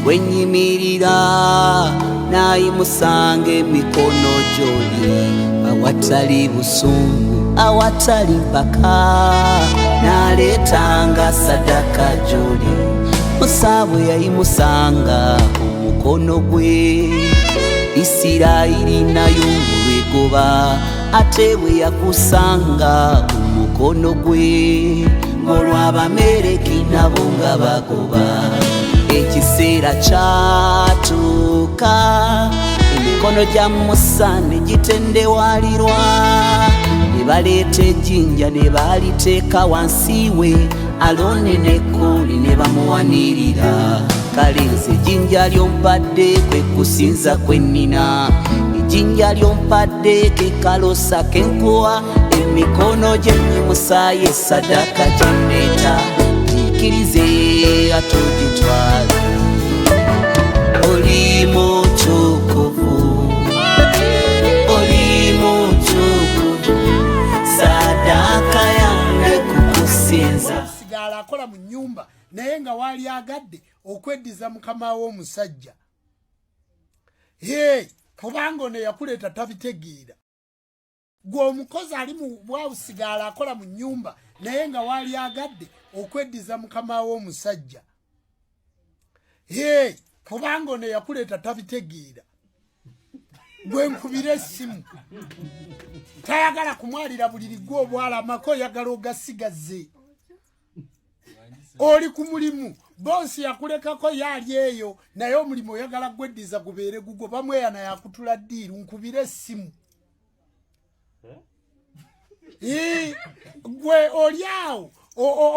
wenyimirira nayimusanga emikono gy'oli awatali busungu awatali mpaka naleetanga sadaka gy'oli musabwe yayimusanga omukono gwe Isirayiri nayo ngulwegoba ate bwe yakusanga omukono gwe olw'Abamereki nabo nga bagoba ekiseera kyatuuka emikono gya Musa ne gitendewalirwa ne baleeta ejjinja ne baliteeka wansi we Alooni ne Kooli ne bamuwanirira kale nze ejjinja lyompadde kwe kusinza kwennina ejjinja lyompadde ke kalosa kenkuwa emikono gye nyimusaayo esadaka gyenneeta jiikirize atogitwale oli mutukuvu oli mutukuvu sadaka yange kukusinza sigala akola mu nnyumba naye nga waali agadde okweddiza mukama w'omusajja kubanga ono yakuleeta tabitegeera gwe omukozi ali mu bwawusigala akola mu nnyumba naye nga waali agadde okweddiza mukama w'omusajja kubanga ono yakuleeta tabitegeera gwe nkubira essimu tayagala kumwalira buliri gwe obwalamako oyagala ogasigaze oli ku mulimu bosi yakulekako yaali eyo naye omulimu oyagala gweddiza gubeere gugwo bamweyana yakutula ddiiru nkubira essimu gwe oli awo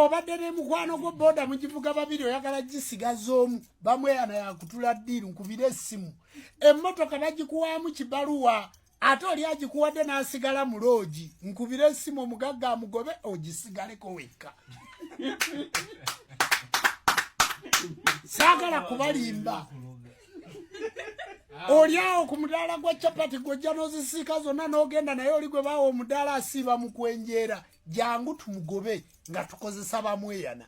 obadde ne mukwano gwe boda mugivuga babiri oyagala gisigaza omu bamweyana yakutula ddiiru nkubira essimu emmotoka bagikuwaamu kibaluwa ate oli agikuwadde n'asigala mu loogi nkubira essimu omugagga amugobe ogisigaleko wekka saagala kubalimba oli awo ku mudaala gwa capati gwojja n'ozisiika zonna n'ogenda naye oli gwe baawa omudaala asiiba mu kwenjeera jangu tumugobe nga tukozesa bamweyana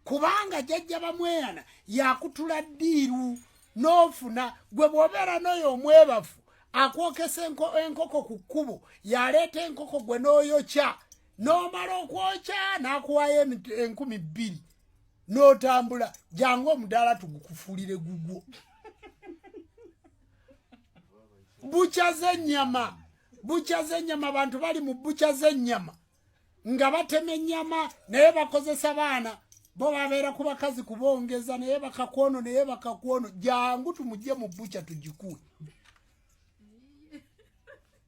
kubanga jjajja bamweyana yakutula ddiiru n'ofuna gwe bw'obeera n'oyo omwebafu akwokesa enkoko ku kkubo yaleeta enkoko gwe n'oyokya n'omala okwokya n'akuwayo 2,000 n'otambula jangu omudaala tugukufulire gugwo bucha z'ennyama abantu bali mu bucha z'ennyama nga batema ennyama naye bakozesa baana bo babeera ku bakazi kubongeza naye bakakwono jangu tumujje mu bucha tugikuwe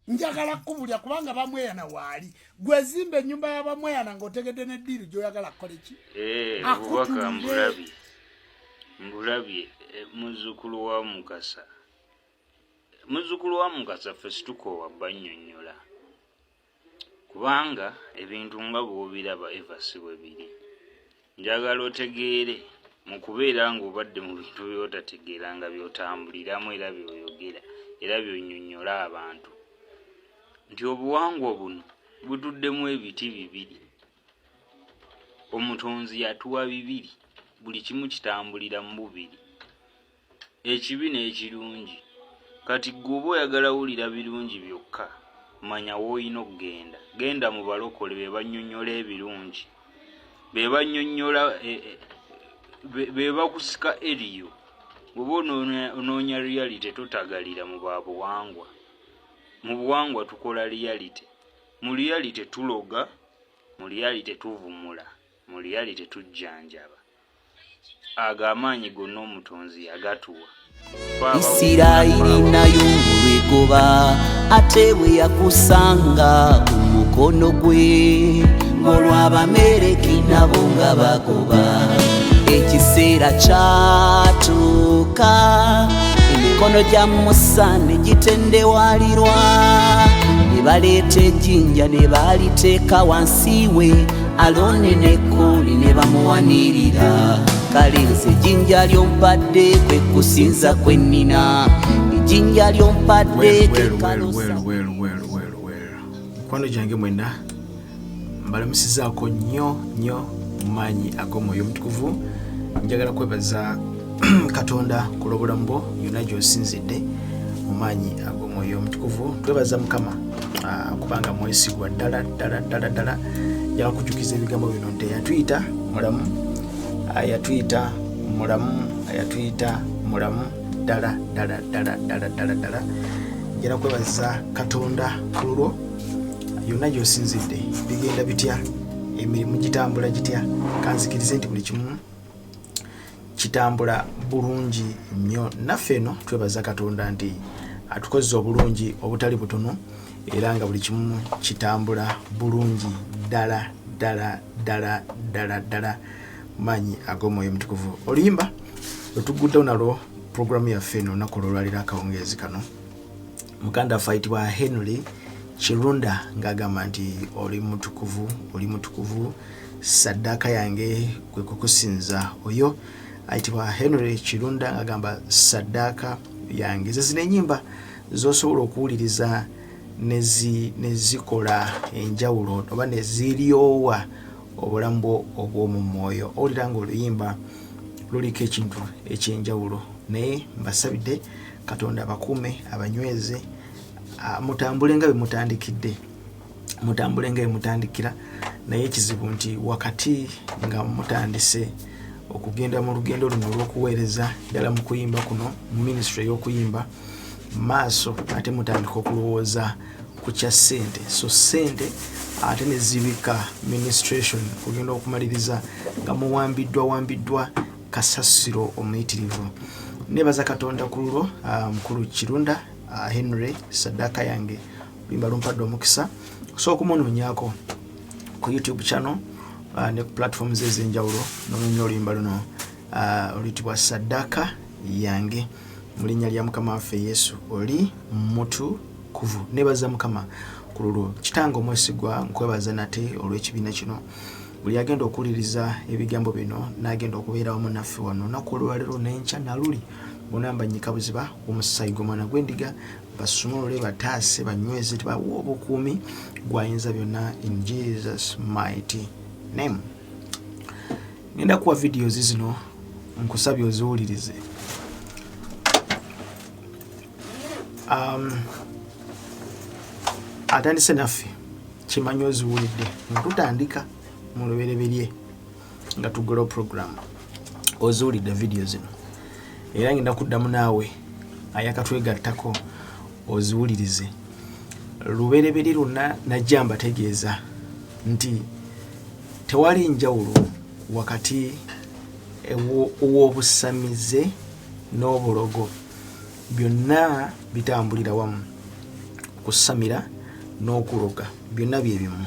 njagala kubulya kubanga bamweyana waali gwezimba ennyumba y'abamweyana ng'otegedde n'eddiiru gy'oyagala kukole ki obubaka mbulabye muzzukulu wa Mukasa ffe situkoowa bannyonnyola kubanga ebintu nga bw'obiraba eva si bwe biri njagala otegeere mu kubeera ng'obadde mu bintu by'otategeera nga by'otambuliramu era by'oyogera era by'onnyonnyola abantu nti obuwangwa buno butuddemu ebiti 2 omutonzi yatuwa 2 buli kimu kitambulira mu 2 ekibi n'ekirungi kati gwe oba oyagala wulira birungi byokka manya w'olina okugenda genda mu balokole be bannyonnyola ebirungi be bannyonnyola be bakusika eriyo bw'oba onoonya reality totagalira mu babuwangwa mu buwangwa tukola reality mu reality tuloga mu reality tuvumula mu reality tujjanjaba ago amaanyi gonna omutonzi yagatuwa Isirayiri nayo ngulwegoba ate bwe yakusanga omukono gwe olw'Abamereki nabo nga bagoba ekiseera kyatuuka emikono gya Musa ne gitendewalirwa ne baleeta ejjinja ne baliteeka wansi we Alooni ne Kooli ne bamuwanirira kale nze ejjinja lyompadde kwe kusinza kwennina ejjinja lyompadde kekalosa mukwano gyange mwena mbalamusizaako nnyo mu maanyi ag'omwoyo omutukuvu njagala kwebaza Katonda kulobulamo yonna gy'osinzidde mu maanyi ag'omwoyo omutukuvu. Twebaza Mukama kubanga mwesigwa ddala yakujukiza ebigambo bino nti yatuyita mulamu, yatuyita mulamu ddala njala kwebaza Katonda ku lulwo yonna gy'osinzidde bigenda bitya, emirimu gitambula gitya. Kanzikirize nti buli kimu kitambula bulungi nnyo. Naffe eno twebaza Katonda nti atukoze obulungi obutali butono era nga buli kimu kitambula bulungi ddala maanyi ag'omwoyo omutukuvu. Oluyimba lwetuguddewo nalwo programu yaffe eno olunaku olwaliro akawungeezi kano, muganda waffe ayitibwa Henry Kirunda ng'agamba nti oli mutukuvu saddaaka yange kwe kukusinza. Oyo ayitibwa Henry Kirunda ng'agamba saddaaka yange. Zino ennyimba z'osobola okuwuliriza nezikola enjawulo oba neziryowa obulamu obw'omu mwoyo. Owulira ng'oluyimba luliko ekintu ekyenjawulo, naye mbasabidde Katonda abakuume abanyweze, mutambule nga bwe mutandikira, naye ekizibu nti wakati nga mutandise okugenda mu lugendo luno olw'okuweereza ddala mu kuyimba kuno mu ministry y'okuyimba maaso ate mutandika okulowooza ku kya ssente. So ssente ate nezibika ministration kugenda okumaliriza nga muwambiddwa kasasiro omuyitirivu. Nebaza Katonda ku lulwo mukulu Kirunda Henry saddaaka yange oluyimba lumpadde omukisa. So okumunoonyaako ku YouTube channel ne ku platforms ez'enjawulo n'onoonya oluyimba luno oluyitibwa saddaaka yange mu linnya lya Mukama waffe Yesu. Oli mutukuvu. Nebaza Mukama ku lulwo. Kitange omwesigwa nkwebaza nate olw'ekibiina kino, buli agenda okuwuliriza ebigambo bino n'agenda okubeera wamu naffe wano olunaku olwaleero n'enkya naluli bonna mbanyika buziba omusaayi gw'omwana gw'endiga basumulule bataase banyweze tebawa obukuumi gwayinza byonna in Jesus mighty name. Ngenda kuwa videos zino nkusabye oziwulirize. Atandise naffe kimanyi oziwulidde nga tutandika mu lubereberye nga tugula program oziwulidde video zino, era ngenda kuddamu naawe ayakatwegattako oziwulirize. Lubereberye lwonna najja mbategeeza nti tewali njawulo wakati ow'obusamize n'obulogo, byonna bitambulira wamu. Okusamira n'okuloga byonna bye bimu.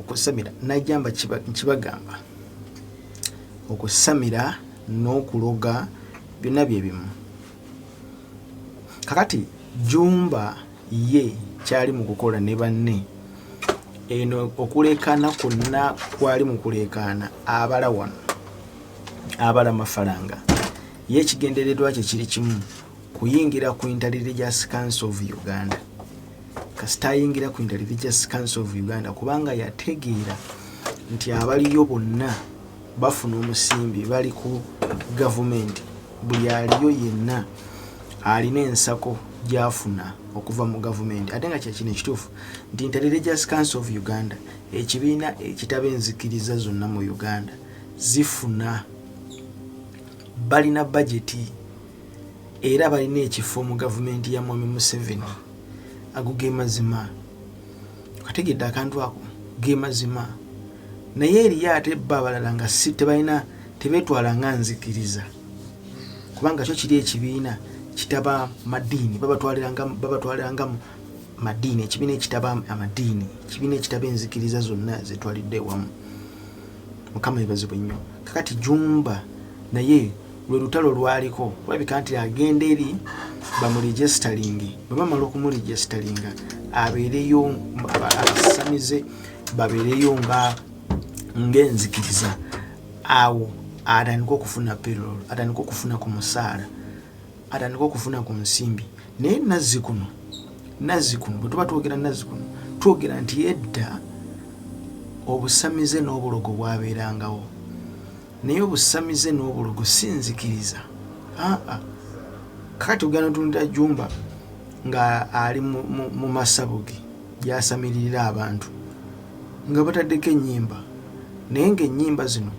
Okusamira najjamba kibagamba, okusamira n'okuloga byonna bye bimu. Kakati Jumba ye kyali mu kukola ne banne eno okulekana kwonna kwali mu kulekaana abala wano abala mafaranga ye ekigendereddwa kye kiri kimu, kuyingira ku Intelligence Council of Uganda. Kasita ayingira ku Intelligence Council of Uganda kubanga yategeera nti abaliyo bonna bafuna omusimbi bali ku government, buli aliyo yenna alina ensako gyafuna okuva mu government. Ate nga kyekino ekituufu nti Intelligence Council of Uganda ekibiina ekitaba enzikiriza zonna mu Uganda zifuna, balina budgeti era balina ekifo mu government ya Mwami Museveni. Ago ge mazima, kategedde akantu ako ge mazima, naye eriyo ate babalala nga si tebalina tebetwala nga nzikiriza kubanga kyo kiri ekibiina kitaba madiini, babatwaliranga madiini, ekibiina ekitaba amadiini, ekibiina ekitaba enzikiriza zonna zetwalidde wamu. Mukama yebazibwe nnyo. Kakati Jumba naye lwe lutalo lwaliko olabika nti agenda eri bamuregisteringi, bwe bamala okumuregisteringa abeereyo abasamize babeereyo ng'enzikiriza, awo atandika okufuna payroll, atandika okufuna ku musaala, atandika okufuna ku nsimbi. Naye nazzikuno bwe tuba twogera nazzikuno twogera nti edda obusamize n'obulogo bwabeerangawo. naye obusamize n'obulogo sinzikiriza. Kati ogana tunda Jumba nga ali mu masabo ge gyasamirira abantu nga bataddeko ennyimba, naye ng'ennyimba zino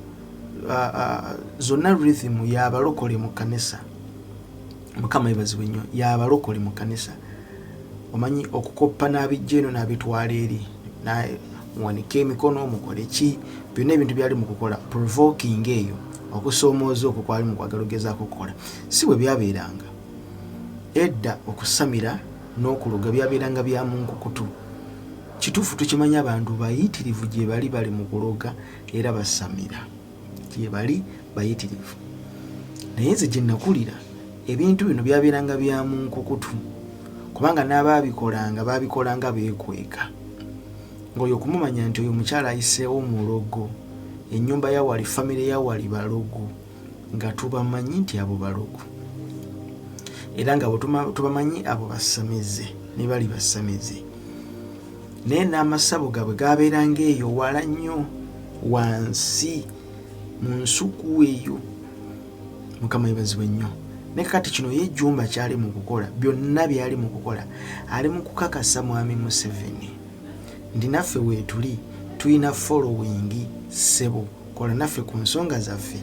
zonna rhythm y'abalokole mu kanisa. Mukama yebazibwe nnyo, y'abalokole mu kanisa. Omanyi okukoppa n'abijja eno n'abitwala eri, muwanike emikono mukole ki, byonna ebintu byali mu kukola provoking eyo, okusoomooza okwo kwali mu kwagala ogezaako okukola. Si bwe byabeeranga edda, okusamira n'okuloga byabeeranga bya mu nkukutu. Kituufu tukimanya abantu bayitirivu gye bali mu kuloga era basamira, gye bali bayitirivu. Naye nze gye nakulira ebintu bino byabeeranga bya mu nkukutu, kubanga n'abaabikolanga beekweka. Ng'oyo okumumanya nti oyo mukyala ayiseewo mulogo, ennyumba ya wali, famire ya wali balogo, nga tubamanyi nti abo balogo, era nga tubamanyi abo basamize, ne bali basamize. Naye n'amasabo gaabwe gaabeeranga eyo wala nnyo, wansi mu nsuku eyo. Mukama yebazibwe nnyo. Ne kati kino ye Jumba kyali mu kukola, byonna byali mu kukola, ali mu kukakasa Mwami Museveni ndi naffe weetuli tulina following sebo, kola naffe ku nsonga zaffe.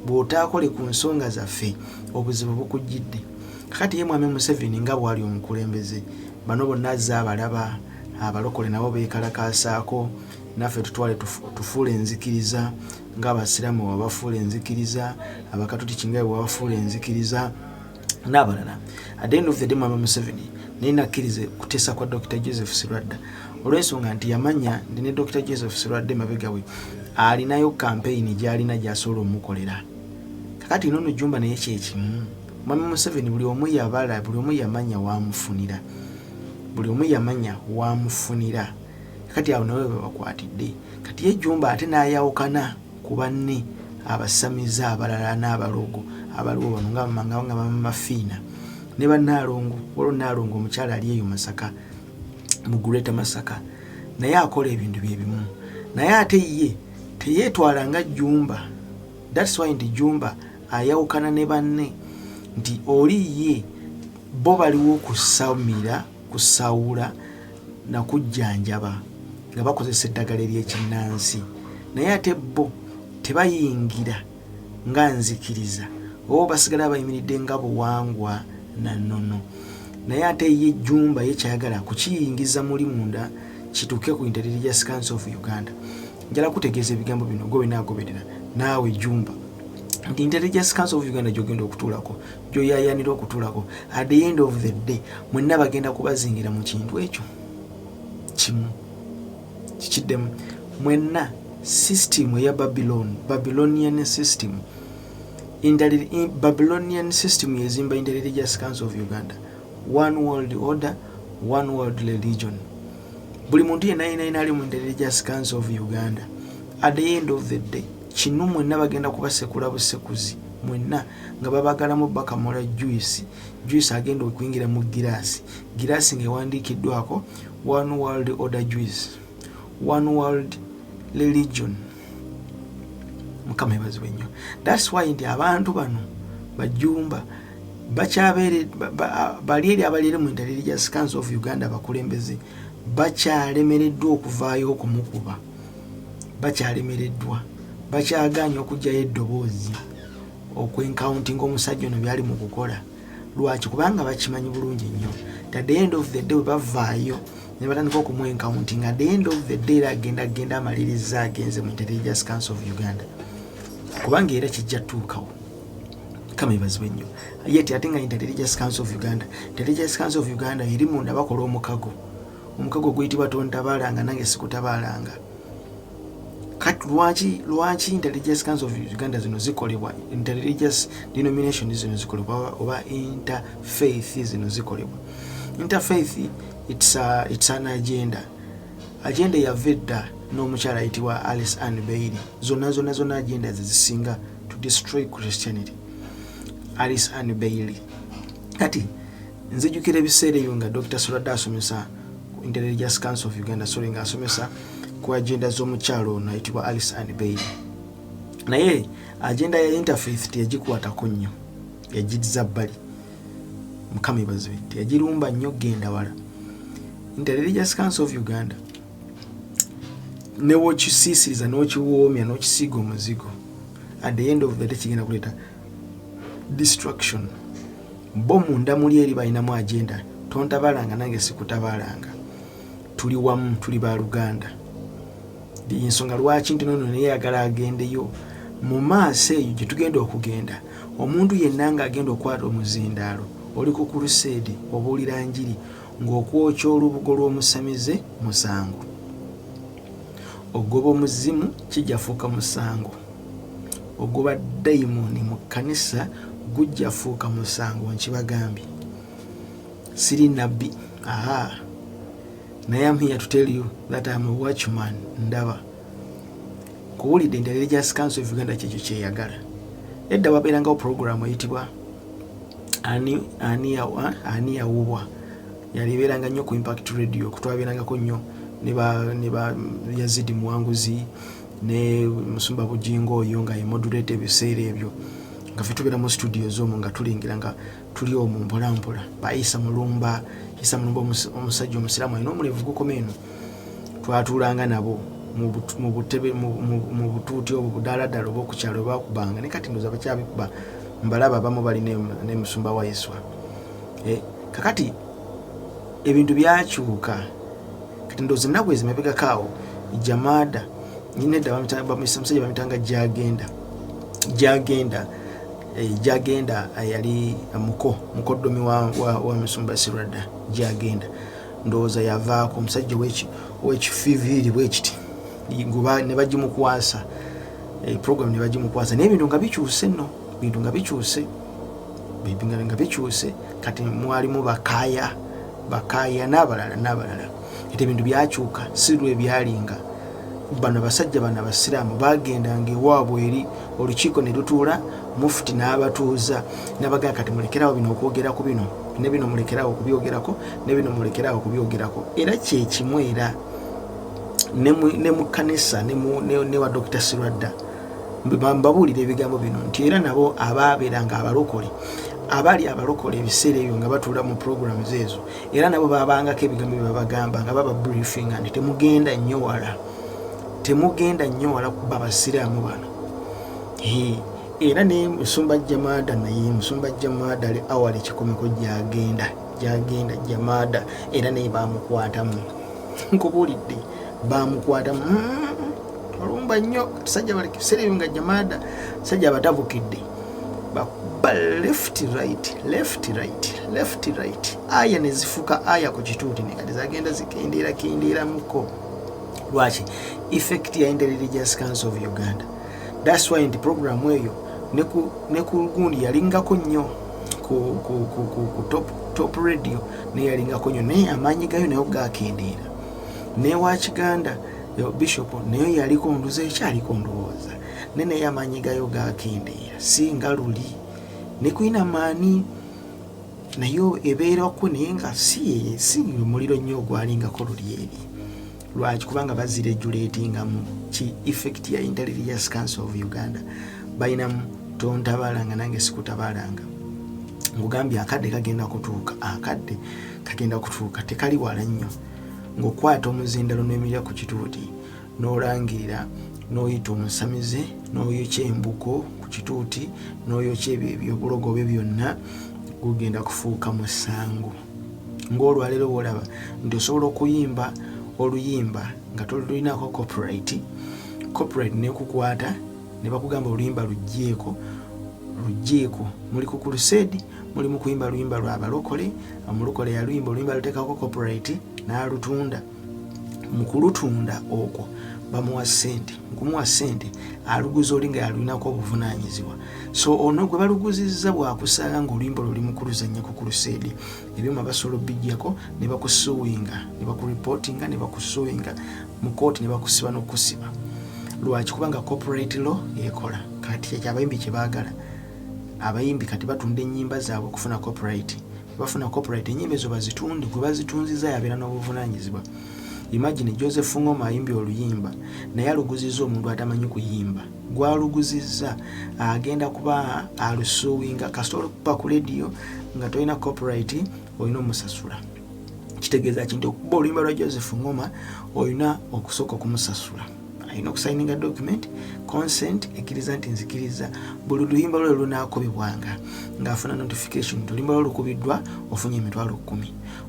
Bw'otaakole ku nsonga zaffe obuzibu bukujjidde. Kati ye Mwami Museveni nga bwali omukulembeze, bano bonna azze abalaba, abalokole nabo beekalakaasaako, naffe tutwale tufuule enzikiriza ng'abasiraamu wabafuula enzikiriza, abakatoliki nga wabafuula enzikiriza n'abalala. At the end of the day Mwami Museveni naye nakkirize kuteesa kwa Dr. Joseph Sirwadda, olw'ensonga nti yamanya ndi ne Dr. Joseph Sirwadda emabega we alinayo campaign gy'alina gy'asobola omukolera. Kakati n'ono Jumba naye kyekimu. Mwami Museveni buli omu yabala, buli omu yamanya waamufunira, buli omu yamanya waamufunira. Kati awo nawe bakwatidde. Kati ye Jumba ate n'ayawukana ku banne abasamiza abalala n'abalogo abaliwo bano nga bamafiina ne bannaalongo. Waliwo Nnaalongo omukyala ali eyo Masaka, mu Greater Masaka, naye akola ebintu bye bimu. Naye ate ye teyeetwala nga Jumba. That's why nti Jumba ayawukana ne banne nti oli ye bo baliwo kusamira, kusawula na kujjanjaba nga bakozesa eddagala ery'ekinnansi, naye ate bo tebayingira nga nzikiriza oba basigala bayimiridde nga buwangwa na nnono. Naye ate ye Jumba ye kyayagala kukiyingiza muli munda kituuke ku Intelligence Council of Uganda. Njala kutegeeza ebigambo bino gwe naagoberera naawe Jumba nti Intelligence Council of Uganda gy'ogenda okutuulako, gy'oyaayanira okutuulako, at the end of the day mwenna bagenda kubazingira mu kintu ekyo kimu kikiddemu. Mwenna system ya Babylonian system, Babylonian system yezimba Intelligence Council of Uganda, one world order, one world religion. Buli muntu yenna ali mu Intelligence Council of Uganda, at the end of the day kino mwenna bagenda kubasekula busekuzi, mwenna nga babagalamu bakamola juice agenda okuyingira mu giraasi ng'ewandiikiddwako one world order juice, one world religion. Mukama yebazibwe nnyo. That's why nti abantu bano bajumba bakyabeere bali eri abali mu Intelligence Council of Uganda abakulembeze bakyalemereddwa okuvaayo okumukuba, bakyalemereddwa, bakyaganya okugyayo eddoboozi okwencounting omusajja ono byali mu kukola. Lwaki? Kubanga bakimanyi bulungi nnyo. At the end of the day bavaayo ne batandika okumwencounting. At the end of the day agenda amaliriza agenze mu Intelligence Council of Uganda, kubanga era kijja tuukawo. Kama ibazibwe nnyo. Yeti ate nga Intelligence Council of Uganda, Intelligence Council of Uganda eri munda bakola omukago guyitibwa tontabalanga nange sikutabalanga. Kati lwaki Intelligence Council of Uganda zino zikolebwa, intelligence denomination zino zikolebwa oba interfaith zino zikolebwa? Interfaith it's an agenda ya Vedda n'omukyala ayitibwa Alice Ann Bailey. Zonna agenda zisinga to destroy Christianity. Alice Ann Bailey. Kati nzijukira ebiseera ebyo nga Dr. Sirwadda asomesa ku Intelligence Council of Uganda, nga asomesa ku agenda z'omukyalo ono ayitibwa Alice Ann Bailey. naye agenda ya interfaith teyagikwatako nnyo, yagiza bbali. Mukama ibazibe teyagirumba nnyo, genda wala. Interreligious Council of Uganda newo kisisiriza n'okiwoomya n'okisiiga omuzigo, at the end of the day kigenda kuleeta destruction. Bo munda muli eri balinamu agenda, tontabalanga nange sikutabalanga, tuli wamu, tuli baluganda. Ensonga lwaki nti nono neyagala agendeyo mu maaso eyo gye tugenda okugenda. Omuntu yenna nga agenda okwata omuzindaalo, oli ku crusade obuulira njiri ng'okwokya olubugo lw'omusamize musango, ogoba omuzimu kijja fuuka musango, ogoba dayimoni mu kkanisa gujja fuuka musango. Nkibagambye siri nabbi, naye I'm here to tell you that I'm a watchman. Ndaba kuwulidde Interreligious Council of Uganda kyekyo kyeyagala. Edda wabeerangawo program eyitibwa ani yawubwa, yalibeeranga nnyo ku Impact Radio, kutwabeerangako nnyo ne ba Yazidi Muwanguzi ne Musumba Bujingo oyo nga yemodulate ebiseera ebyo, nga ffe tubeera mu studios omwo nga tulingira nga tuli omwo mpolampola. Isa Mulumba omusajja omusiraamu alina omulevu gukoma eno, twatuulanga nabo mu butebe mu butuuti obwo budaladala obw'okukyalo bakubanga, ne kati ndoza bakyabikuba, mbalaba abamu bali ne Musumba wa Yeswa. Kakati ebintu byakyuka, kati ndoza ennaku ezimabegakaawo Jamada nyinedda bamusajja bamitanga Jagenda yali mukoddomi wa Musumba Sirwadda Jagenda, ndowooza yavaako omusajja w'ekifiiviiri bwekiti ne bagimukwasa program, ne bagimukwasa n'ebintu nga bikyuse nno, bintu nga bikyuse kati mwalimu bakaaya n'abalala. Ate ebintu byakyuka, si lwe byalinga. Bano basajja bano abasiraamu bagendanga ewaabwe eri olukiiko ne lutuula, mufuti n'abatuuza n'abagamba kati mulekerawo bino okwogerako, bino ne bino mulekerawo okubyogerako, ne bino mulekerawo okubyogerako. Era kyekimu era ne mu kkanisa ne wa Dr. Sirwadda mbabuulira ebigambo bino nti era nabo abaabeeranga abalokole ebiseera ebyo nga batuula mu programs ezo, era nabo babangako ebigambo bye babagamba nga baba briefing nti temugenda nnyo wala kuba abasiraamu bano. Era ne Musumba Jamada ali awali ekikomeko Jagenda Jamada, era naye bamukwatamu, nkubuulidde bamukwatamu olumba nnyo. Tusajja bali kiseera ebyo nga Jamada sajja abatabukidde bakuba left right, aya ne zifuka aya ku kituuti ne kati zagenda zikendeeramuko. Lwaki? Effect ya Interreligious Council of Uganda. That's why in the program eyo ne ku gundi yalingako nnyo ku top radio ne yalingako nnyo, naye amaanyi gayo nayo gakendeera. Ne wa Kiganda Bishop nayo yaliko nduze ekyaliko ndowooza, naye amaanyi gayo gakendeera, singa luli ne kuina maani nayo ebeerako, naye nga si muliro nnyo ogwalingako luli eri. Lwaki? Kubanga baziregulatinga mu ki effect ya Interreligious Council of Uganda. Bayinamu tontabalanga nange sikutabalanga. Ngugambye akadde kagenda kutuuka tekali wala nnyo. Ng'okwata omuzindalo n'emirya ku kituuti n'olangirira n'oyita omusamize n'oyokya embuko ku kituuti n'oyokya ebyobulogobe byonna, gugenda kufuuka musango. Ng'olwaleero bw'olaba nti osobola okuyimba oluyimba nga tolulinako copyright nekukwata ne bakugamba oluyimba lugjeeko muli ku crusade, muli mu kuyimba oluyimba lw'abalokole, omulokole yaluyimba oluyimba luteekako copyright n'alutunda. Mu kulutunda okwo bamuwa ssente, mukumuwa ssente aluguza oli nga yalulinako obuvunaanyizibwa. So ono gwe baluguzizza bwakusanga ng'oluyimba luli mu kuluzannya ku crusade, ebyuma basobola bijjako ne bakusuwinga, ne bakuripotinga, ne bakusuwinga mu kooti, ne bakusiba n'okusiba. Lwaki? Kubanga copyright law ekola. Kati ekyo abayimbi kye baagala. Abayimbi kati batunda ennyimba zaabwe okufuna copyright. Bafuna copyright, ennyimba ezo bazitunde, gwe bazitunziza yabeera n'obuvunaanyizibwa. Imagine Joseph Ngoma ayimbi oluyimba naye aluguziza omuntu atamanyi kuyimba gwaluguzizza agenda kuba alusuwinga kasitolo kuba ku radio nga tolina copyright olina omusasula kitegeeza kinti okuba oluyimba lwa Joseph Ngoma olina okusooka okumusasula ayina okusayininga document consent ekkiriza nti nzikiriza buli luyimba lwe lunaakubibwanga ng'afuna notification nti oluyimba lwe lukubiddwa ofunye emitwalo 10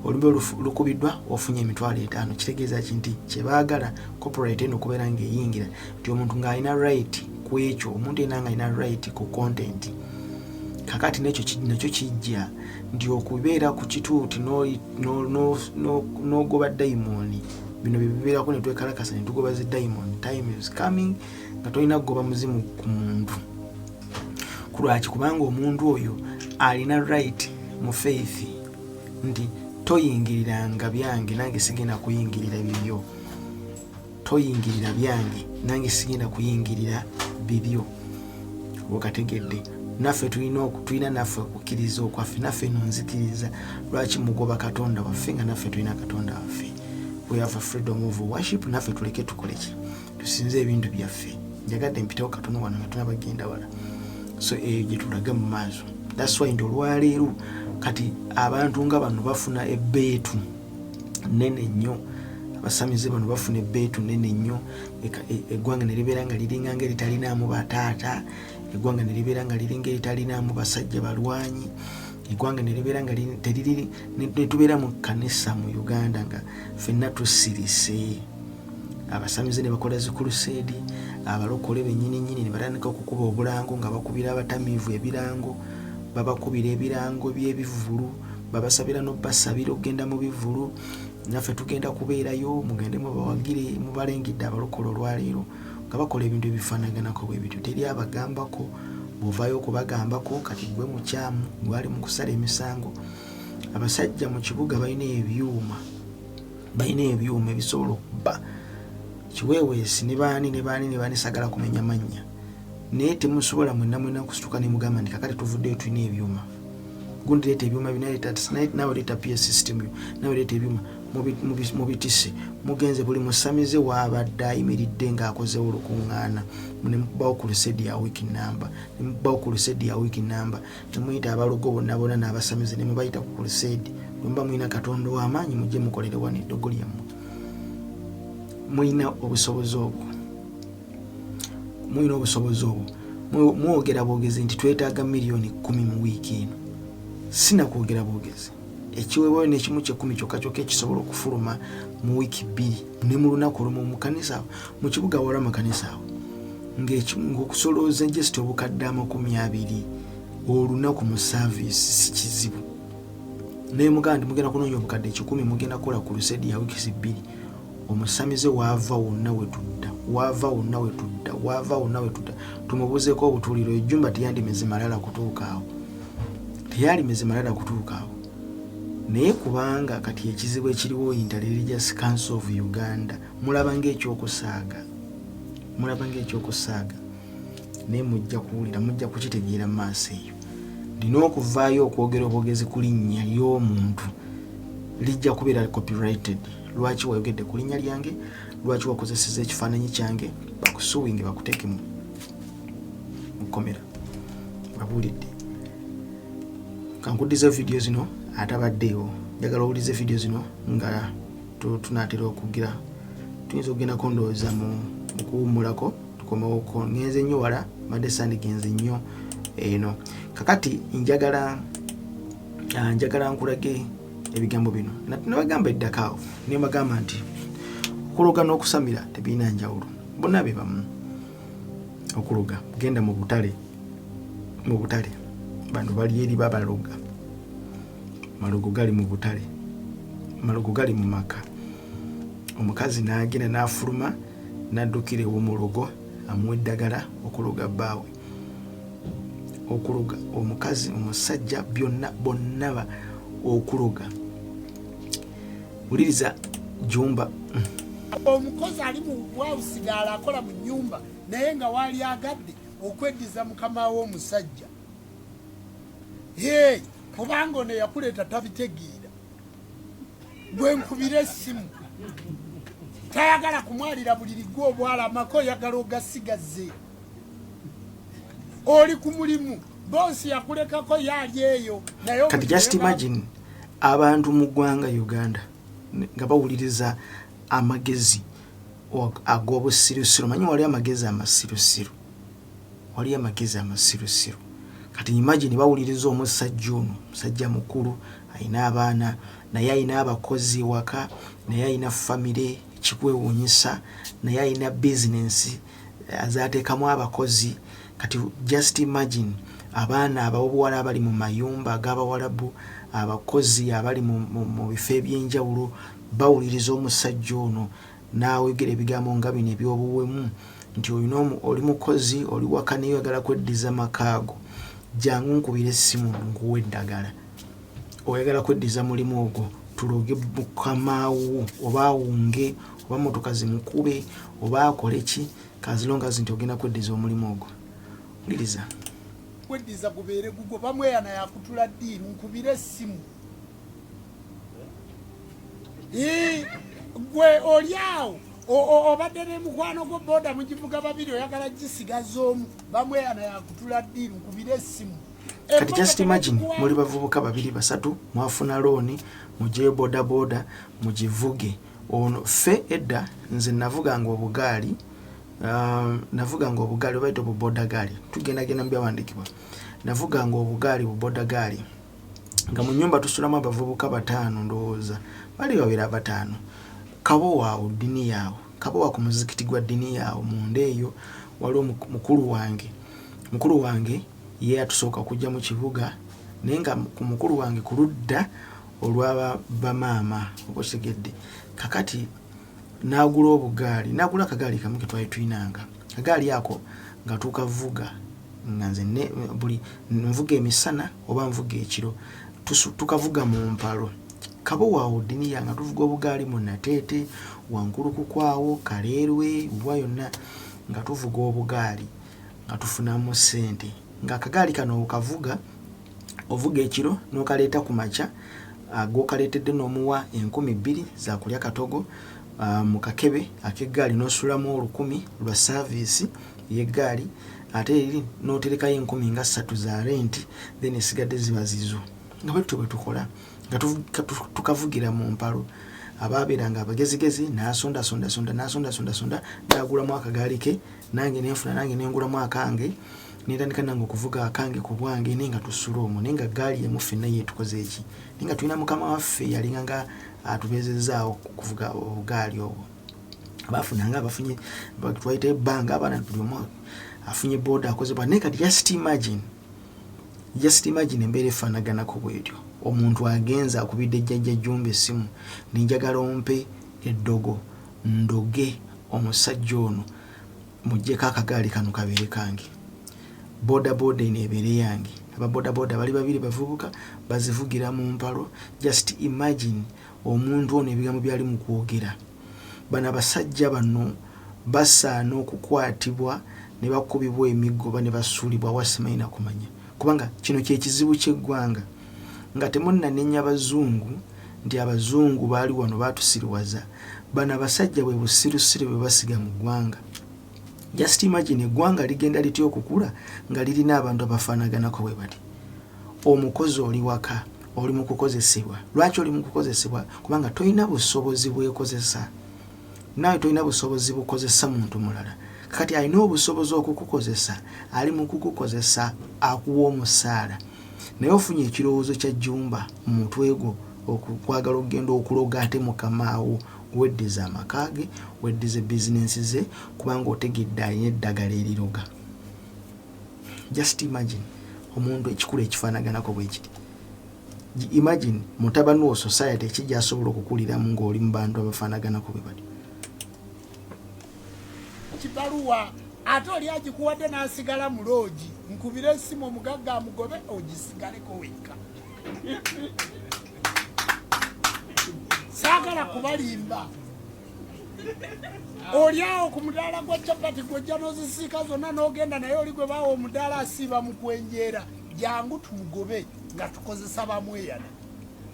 oluyimba lukubiddwa ofunye emitwalo 5 kitegeeza kinti kyebaagala copyright eno okubeera ng'eyingira nti omuntu ng'alina right ku ekyo omuntu yenna ng'alina right ku content kakati nakyo kijja nti okubeera ku kituuti n'ogoba dayimoni bino bibeerako ne twekalakasa ne tugoba zi diamond time is coming nga tolina kugoba muzimu ku muntu kulwaki kubanga omuntu oyo alina right mu faith nti toyingiriranga byange nange sigenda kuyingirira bibyo toyingirira byange nange sigenda kuyingirira bibyo okategedde naffe tulina naffe okukkiriza okwaffe naffe nonzikiriza lwaki mugoba katonda waffe nga naffe tulina katonda waffe we have a freedom of worship naffe tuleke tukoleki tusinze ebintu byaffe njagadde mpitewo katono wano nga tunabagenda wala so gye tulaga mu maaso that's why ndi olwaleero kati abantu nga bano bafuna ebbeetu nene nnyo abasamize bano bafuna ebbeetu nene nnyo eggwanga ne libeera nga liringa nga eritalinamu bataata eggwanga ne libeera nga liringa eritalinamu basajja balwanyi eggwanga ne libeera nga netubeera mu kanisa mu Uganda nga ffenna tusirise abasamize ne bakola zikulusedi abalokole bennyini ne batandika okukuba obulango nga bakubira abatamiivu ebirango babakubira ebirango by'ebivulu babasabira n'obbasabira okgenda mu bivulu naffe tugenda kubeerayo mugende mubawagire mubalengedde abalokole olwaleero nga bakola ebintu ebifaanaganako bwe bityo teri abagambako bw'ovaayo okubagambako kati gwe mukyamu gwali mu kusala emisango abasajja mu kibuga balina ebyuma ebisobola okubba kiweeweesi ne baani sagala kumenya mannya naye temusobola mwenna kusituka ne mugamba nti kakati tuvuddeyo tulina ebyuma gundi leeta ebyuma nawe leeta PS system nawe leeta ebyuma mubitise mugenze buli musamize waabadde ayimiridde ng'akozewo olukuŋŋaana nemukubawo ku lusedi ya wiiki namba temuyita abalogo bonna n'abasamize ne mubayita ku lusedi lwemba mulina katonda w'amaanyi mujje mukolere wano eddogo lyammwe mulina obusobozi obwo mwogera bwogezi nti twetaaga miliyoni 10 mu wiiki eno sinakwogera bwogezi ekiweebwayo n'ekimu 10 kyokka ekisobola okufuluma mu wiiki 2 ne mu lunaku olumu mu kanisa mu kibuga wala makanisa awo ng'okusolooza just obukadde 20 olunaku mu service si kizibu naye mugamba nti mugenda kunoonya obukadde 10 mugenda kukola ku lusedi ya wiiki 2 omusamize waava wonna we tudda tumubuzeeko obutuuliro ejjumba teyandimeze malala kutuuka awo naye kubanga kati ekizibu ekiriwo Inter-Religious Council of Uganda mulaba ng'ekyokusaaga naye mujja kuwulira mujja kukitegeera mu maaso eyo lina okuvaayo okwogera obwogezi ku linnya ly'omuntu lijja kubeera copyrighted lwaki wayogedde ku linnya lyange lwaki wakozeseza ekifaananyi kyange bakusuwinge bakuteeke mu komera babuulidde kankuddiza video zino atabaddeewo njagala owulize video zino nga tunaatera okugira tuyinza okugendako ndowooza mu kuwummulako tukomewoko ngenze nnyo wala madde sandigenze nnyo eno kakati njagala nkulage ebigambo bino nabagamba eddakaawo niyo bagamba nti okuloga n'okusamira tebirina njawulo bonna be bamu okuloga genda mu butale bantu bali eri babaloga malogo gali mu butale malogo gali mu maka omukazi n'agenda n'afuluma n'addukira ew'omulogo amuwa eddagala okuloga bbaawe okuloga omukazi omusajja bonna okuloga uliriza jumba omukozi ali mu bwawusigala akola mu nyumba naye nga wali agadde okweddiza mukama w'omusajja kubanga ono yakuleeta tabitegeera gwe nkubira essimu tayagala kumwalira buliri gwe obwalamako yagala ogasigaze oli ku mulimu bosi yakulekako yali eyo naye kati just imagine abantu mu ggwanga Uganda nga bawuliriza amagezi ag'obusirusiru manyi wali amagezi amasirusiru kati imagine bawuliriza omusajja ono musajja mukulu ayina abaana naye ayina abakozi waka naye ayina famire kikwewuunyisa naye ayina business azateekamu abakozi kati just imagine abaana ababuwala abali mu mayumba ag'abawalabu abakozi abali mu bifo eby'enjawulo bawuliriza omusajja ono n'awegera ebigambo nga bino ebyobuwemu nti oli mukozi oli waka naye oyagala kweddiza makaago jangu nkubira essimu nkuwa eddagala oyagala kweddiza mulimu ogwo tuloge bukamaawo oba awunge oba motoka zimukube oba akole ki kazilongazi nti ogenda kweddiza omulimu ogwo wuliriza kweddiza gubeere gugwo bamweyana yakutula ddiiru nkubira essimu gwe oliawo obadde ne mukwano gwo boda mugivuga babiri oyagala gisigaza omu bamweyana yakutula ddiiru nkubira essimu kati just imagine muli bavubuka babiri basatu mwafuna looni mugye boda boda mugivuge ono fe edda nze navuganga obugaali obaita obuboda gaali tugendagenda mu byawandikibwa navuganga obugaali buboda gaali nga mu nyumba tusulamu abavubuka 5 ndowooza bali babiri 5 kabo waawo dini yaawo kabo wa ku muzikiti gwa dini yaawo munda eyo waliwo mukulu wange ye atusooka kujja mu kibuga naye nga ku mukulu wange ku ludda olw'aba bamaama obotegedde kakati n'agula obugaali n'agula akagaali kamu ke twali tuyinanga akagaali ako nga tukavuga nga nze buli nvuga emisana oba nvuga ekiro tukavuga mu mpalo kabo waawo dini yanga tuvuga obugaali mu Nateete Wankulukukwaawo Kaleerwe wa yonna nga tuvuga obugaali nga tufunamu ssente nga akagaali kano okavuga ovuga ekiro n'okaleeta ku makya ag'okaleetedde n'omuwa 2,000 za kulya katogo mu kakebe ak'eggaali n'osulamu 1,000 lwa service y'eggaali ate eri n'oterekayo 3,000 za rent then esigadde ziba zizo nga bwe tukola nga tukavugira mu mpalo abaabeeranga abagezigezi n'asonda n'agulamu akagaali ke nange nenfuna nange nengulamu akange nitandika nange okuvuga akange ku bwange naye nga tusula omwo naye nga gaali emu ffenna ye tukoze eki naye nga tulina mukama waffe yalinga nga atubeezezaawo kuvuga obugaali obwo abafunanga abafunye twayita ebbanga abaana buli omu afunye booda akozebwa naye kati just imagine embeera efaanaganako bwetyo omuntu agenza akubidde jjajja Jjumba essimu ninjagala ompe eddogo ndoge omusajja ono muggyeko akagaali kano kabeere kange boda eno ebeere yange ababoda bali babiri bavubuka bazivugira mu mpalo just imagine omuntu ono ebigambo byali mu kwogera bano abasajja bano basaana okukwatibwa ne bakubibwa emiggo ne basuulibwa wasimayina kumanya kubanga kino kyekizibu ky'eggwanga nga temunnanenya abazungu nti abazungu baali wano batusiriwaza bano abasajja bwe busirusiru bwe basiga mu ggwanga just imagine eggwanga ligenda litya okukula nga lirina abantu abafaanaganako bwe bati omukozi oli waka oli mu kukozesebwa lwaki oli mu kukozesebwa kubanga tolina busobozi bwekozesa nawe tolina busobozi bukozesa muntu mulala kati alina obusobozi okukukozesa ali mu kukukozesa akuwa omusaala naye ofunye ekirowoozo kya Jjumba mu mutwe gwo okwagala okugenda okuloga ate mukamaawo weddiza amakaage weddize bizinensi ze kubanga otegedde alina eddagala eriroga just imagine omuntu ekikulu ekifaanaganako bwe kiti imagine mutabani wo society ekijja asobola okukuliramu ng'oli mu bantu abafaanaganako bwe bati kibaluwa ate oli agikuwadde n'asigala mu loogi nkubira essimu omugagga amugobe ogisigaleko wekka saagala kubalimba oli awo ku mudaala gwa capati gwojja n'ozisiika zonna n'ogenda naye oli gwe baawa omudaala asiiba mu kwenjeera jangu tumugobe nga tukozesa bamweyana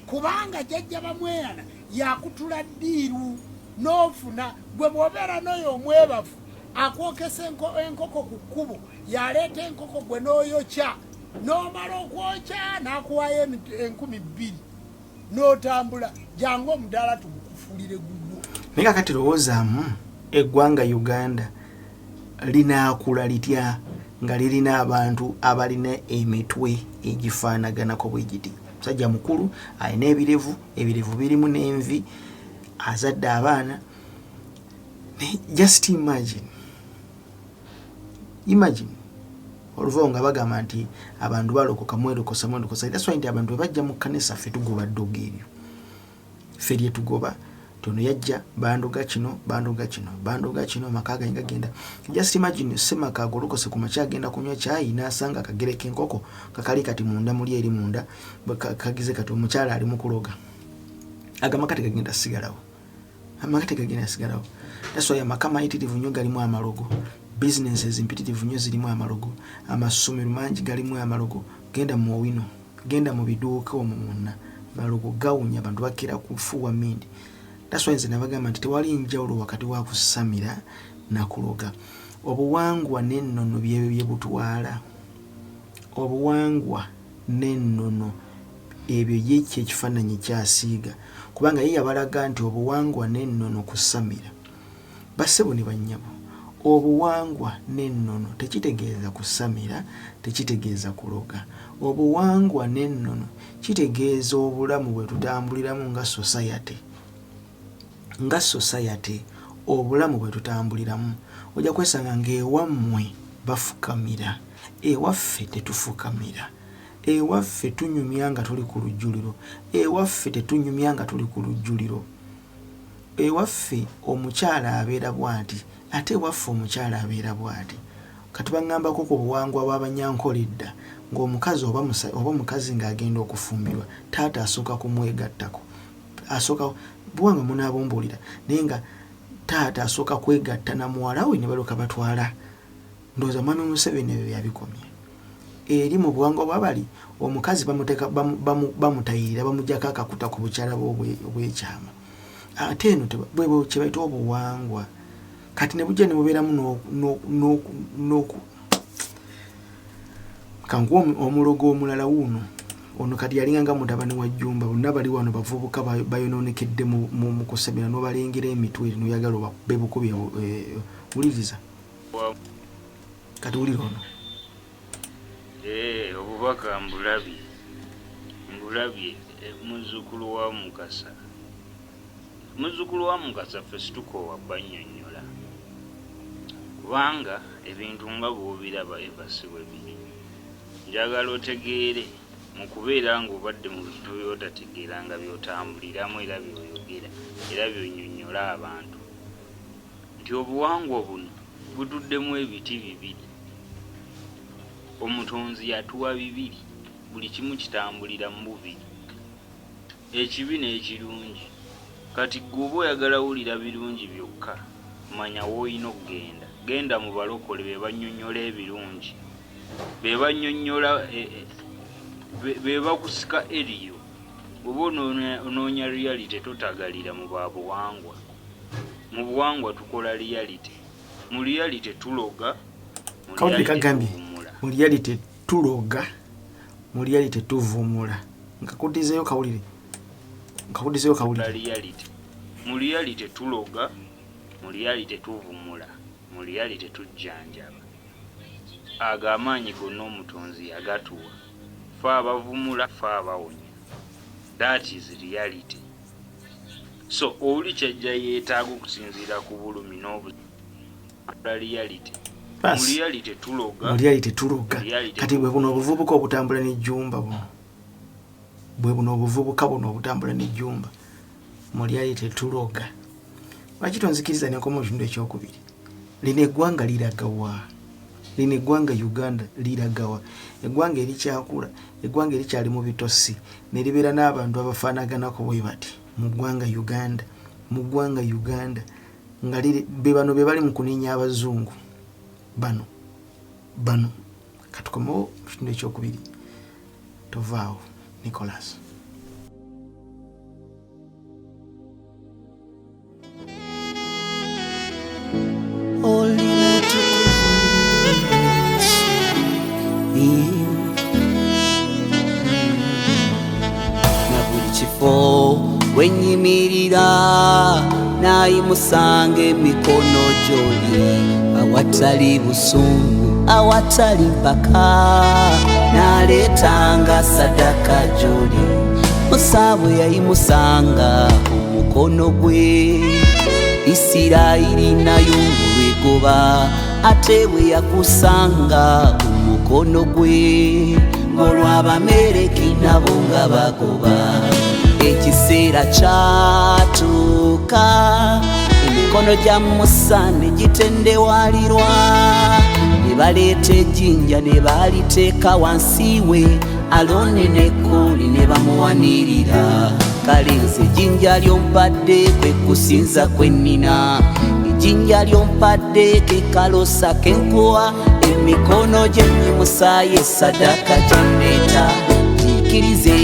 kubanga jjajja bamweyana yakutula ddiiru n'ofuna gwe bw'obeera n'oyo omwebafu akwokesa enkoko ku kkubo yaleeta enkoko gwe n'oyokya n'omala okwokya n'akuwayo 2,000 n'otambula jangu omudaala tugukufulire gugwo. naye kakati lowoozaamu eggwanga Uganda linaakula litya nga lirina abantu abalina emitwe egifaanaganako bwe giti. Musajja mukulu alina ebirevu birimu n'envi, azadde abaana. Just imagine oluvawo nga bagamba nti abantu balokoka mwerokosa. That's why nti abantu bwe bajja mu kkanisa ffe tugoba ddogo ebyo, ffe lye tugoba. Tono yajja banduga kino maka gange gagenda. Just imagine Semaka agolokose ku makya agenda kunywa chai n'asanga akagere k'enkoko kakali kati munda muli eri munda kagize kati omukyala ali mu kuloga. Agamaka tegagenda sigalawo. That's why amaka mayitirivu nnyo galimu amalogo. Businesses impitirivu nnyo zirimu amalogo. Amasomero mangi galimu amalogo. Genda mu Owino, genda mu biduuka omwo mwonna malogo gawunya, abantu bakira kufuwa mindi. That's why nze nabagamba nti tewali njawulo wakati wa kusamira na kuloga. Obuwangwa n'ennono bye butwala. Obuwangwa n'ennono ebyo ye ekifaananyi kyasiiga, kubanga ye yabalaga nti obuwangwa n'ennono kusamira. Bassebo ne bannyabo, obuwangwa n'ennono tekitegeeza kusamira, tekitegeeza kuloga. Obuwangwa n'ennono kitegeeza obulamu bwe tutambuliramu nga society, obulamu bwe tutambuliramu. Ojja kwesanga ng'ewammwe bafukamira, ewaffe tetufukamira. Ewaffe tunyumya nga tuli ku lujjuliro, ewaffe tetunyumya nga tuli ku lujjuliro. Ewaffe omukyala abeera bw'ati, ate ewaffe omukyala abeera bw'ati. Kati baŋŋambako ku buwangwa bw'Abanyankole edda, ng'omukazi oba omukazi ng'agenda okufumbirwa, taata asooka kumwegattako. Buwanga munaabumbuulira, naye nga taata asooka kwegatta na muwala we ne balyoka batwala. Ndowooza Mwami Museveni ebyo yabikomye. Eri mu buwangwa bw'abali, omukazi bamutayirira, bamuggyako akakuta ku bukyala obw'ekyama. Ate eno bwebo kye bayita obuwangwa. Kati ne bujja ne bubeeramu kankuwa omulogo omulala wuuno. Ono kati yalinga nga mutabani wa Jjumba, bonna bali wano bavubuka bayonoonekedde mu kusemera n'obalengera emitwe n'oyagala bebukubye. Wuliriza kati wulira ono. Obubaka mbulabye muzzukulu wa Mukasa ffe situkoowa bannyonnyola, kubanga ebintu nga bw'obiraba ebasibwe biri. Njagala otegeere mu kubeera ng'obadde mu bintu by'otategeera nga by'otambuliramu era by'oyogera era by'onnyonnyola abantu, nti obuwangwa buno butuddemu ebiti 2. Omutonzi yatuwa 2, buli kimu kitambulira mu 2, ekibi n'ekirungi. Kati gwe oyagala wulira birungi byokka, manya w'olina okugenda. Genda mu balokole be bannyonnyola ebirungi, be bannyonnyola be bakusika eriyo. Oba onoonya reality totagalira mu babuwangwa. Mu buwangwa tukola reality. Mu reality tuloga, Kawulire kagambye mu reality tuloga, mu reality tuvumula. Nkakuddizeyo kawulire. Mu reality tuloga, mu reality tuvumula, mu reality tujjanjaba. Ago amaanyi gonna omutonzi yagatuwa. Ffe abavumula, ffe abawonya. That is reality. So oli kyajja yeetaaga okusinziira ku bulumi reality. Mu reality tuloga. Kati bwe buno obuvubuka obutambula n'ejjumba buno. Obutambula n'ejjumba. Mu reality tuloga. Lwaki tonzikiriza ne nkoma ekitundu ekyokubiri? Lino eggwanga liragawa. Lino eggwanga Uganda liragawa. Eggwanga erikyakula, eggwanga erikyali mu bitosi, ne libeera n'abantu abafaanaganako bwe bati mu ggwanga Uganda. Nga be bano be bali mu kunenya abazungu. Bano. Katukomewo ekitundu ekyokubiri. Tovaawo. Nicholas. kifo wenyimirira nayimusanga emikono gy'oli awatali busungu awatali mpaka naleetanga sadaka gy'oli musaabwe yayimusanga omukono gwe Isirayiri nayo lwegoba ate bwe yakusanga omukono gwe olw'Abamereki nabo nga bagoba ekiseera kyatuuka emikono gya Musa ne gitendewalirwa ne baleeta ejjinja ne baliteeka wansi we Alooni ne Kooli ne bamuwanirira kale nze ejjinja lyompadde kwe kusinza kwe nnina ejjinja lyompadde ke kalosa ke nkuwa emikono gye nyimusaayo essaddaaka gye ndeeta gikkirize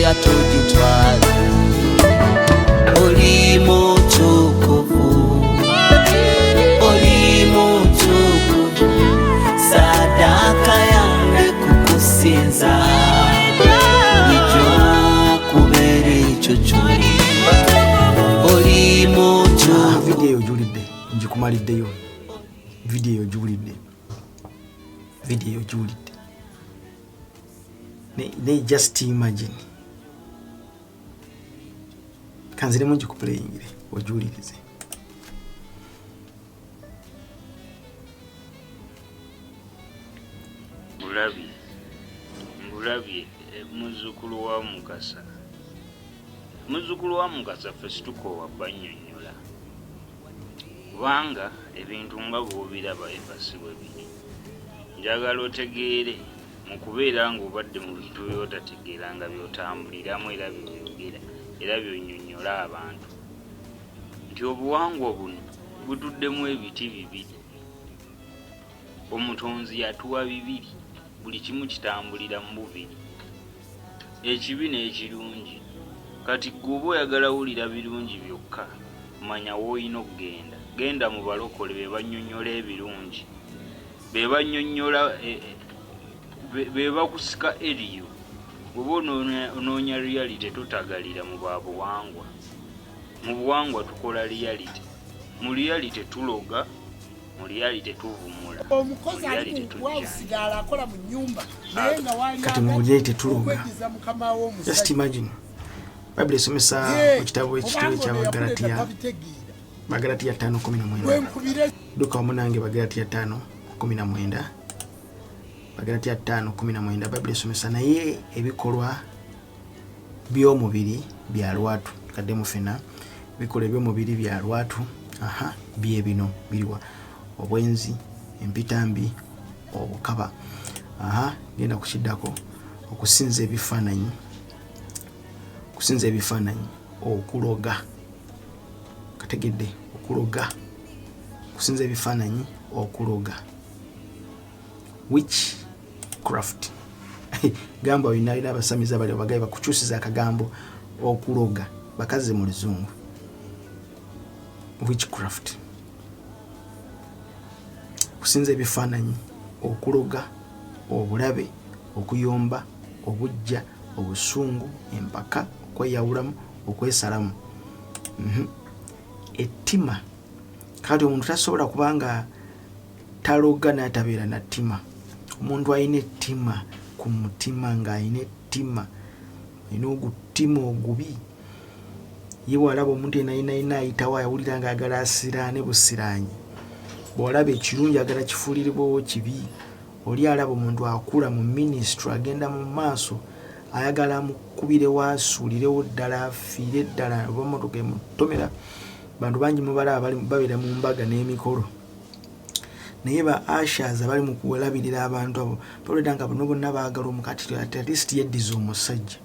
ate ogitwale oli mutukuvu oli mutukuvu saddaaka yange kukusinza nijo kubeera ekyo kyoli oli mutukuvu video ojulidde njikumaliddeyo video ojulidde video ojulidde ne just imagine kanziremu njikuplayingire ojulirize mbulabye muzzukulu wa Mukasa ffe situkoowa bannyonnyola kubanga ebintu nga bw'obiraba ebasibwe biri njagala otegeere mu kubeera ng'obadde mu bintu by'otategeera nga by'otambuliramu era by'oyogera era by'onnyonnyola abantu nti obuwangwa buno butuddemu ebiti bibiri omutonzi yatuwa bibiri buli kimu kitambulira mu bubiri ekibi n'ekirungi kati ggwe oba oyagala wulira birungi byokka manya w'olina okugenda genda mu balokole be bannyonnyola ebirungi be bannyonnyola be bakusika eriyo oba onoonya reality tutagalira mu babuwangwa mu buwangwa tukola reality mu reality tuloga mu reality tuvumula omukozi ali kuwausigala akola mu nyumba naye nga kati mu reality tuloga waliokwegiza mukama w'omusajja just imagine Bible esomesa mu kitabo ekitabo ky'Abagalatiya Bagalatiya 5:19 duka wamu nange Bagalatiya 5:19 Bagalatiya 5:19 Bible esomesa naye ebikolwa by'omubiri bya lwatu kadde mufena bikolwa by'omubiri bya lwatu bye bino biriwa obwenzi empitambi obukaba genda kukiddako okusinza ebifaananyi okuloga kategedde okuloga kusinza ebifaananyi okuloga witchcraft gamba oyina abasamiza bali abagaye bakukyusiza akagambo okuloga bakaze mu luzungu witchcraft kusinza ebifaananyi okuloga obulabe okuyomba obujja obusungu empaka okweyawulamu okwesalamu ettima kati omuntu tasobola kubanga taloga n'atabeera na ttima omuntu alina ettima ku mutima ng'alina ettima alina oguttima ogubi ye bw'alaba omuntu enayinayina ayitawo ayawulira ng'agala asiraane busiraanye bw'olaba ekirungi agala kifuuliribwewo kibi oli alaba omuntu akula mu ministry agenda mu maaso ayagala mukubire wasuulirewo ddala afiire ddala oba motoka emutomera bantu bangi mubalaba babeera mu mbaga n'emikolo naye ba ashers abali mu kulabirira abantu abo balwedda nga bonna bonna baagala omukati at least yeddiza omusajja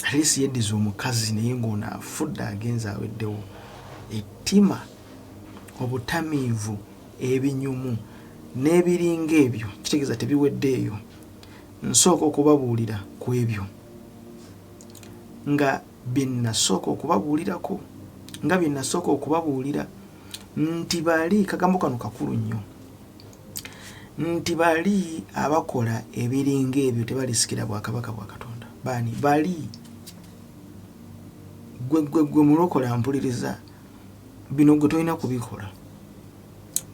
at least yeddiza omukazi naye ng'ono afudde agenza aweddewo ettima obutamiivu ebinyumu n'ebiringa ebyo kitegeeza tebiweddeeyo nsooka okubabuulira ku ebyo nga byennasooka okubabuulira nti bali kagambo kano kakulu nnyo nti bali abakola ebiringa ebyo tebalisikira bwakabaka bwa Katonda bani bali gwe mulokole ampuliriza bino gwe tolina kubikola